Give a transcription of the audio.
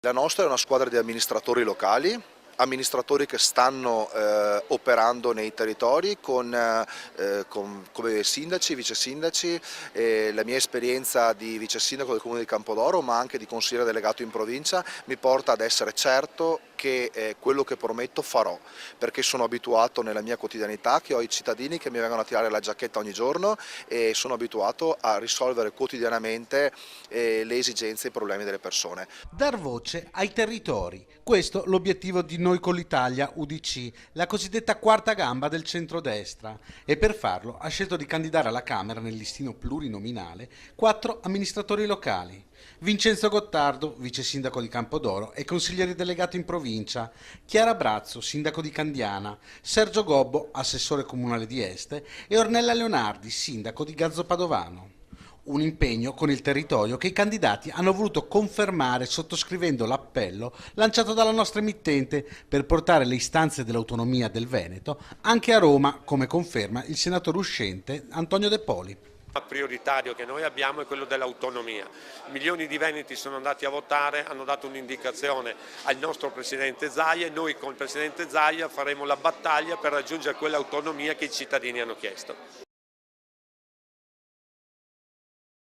La nostra è una squadra di amministratori locali, amministratori che stanno operando nei territori come sindaci, vice sindaci. La mia esperienza di vice sindaco del comune di Campodoro, ma anche di consigliere delegato in provincia, mi porta ad essere certo che quello che prometto farò, perché sono abituato nella mia quotidianità che ho i cittadini che mi vengono a tirare la giacchetta ogni giorno e sono abituato a risolvere quotidianamente le esigenze e i problemi delle persone. Dar voce ai territori. Questo l'obiettivo di Noi con l'Italia UDC, la cosiddetta quarta gamba del centrodestra. E per farlo ha scelto di candidare alla Camera nel listino plurinominale 4 amministratori locali. Vincenzo Gottardo, vice sindaco di Campodoro e consigliere delegato in provincia, Chiara Brazzo, sindaco di Candiana, Sergio Gobbo, assessore comunale di Este e Ornella Leonardi, sindaco di Gazzo Padovano. Un impegno con il territorio che i candidati hanno voluto confermare sottoscrivendo l'appello lanciato dalla nostra emittente per portare le istanze dell'autonomia del Veneto anche a Roma, come conferma il senatore uscente Antonio De Poli. Prioritario che noi abbiamo è quello dell'autonomia. Milioni di veneti sono andati a votare, hanno dato un'indicazione al nostro Presidente Zaia e noi con il Presidente Zaia faremo la battaglia per raggiungere quell'autonomia che i cittadini hanno chiesto.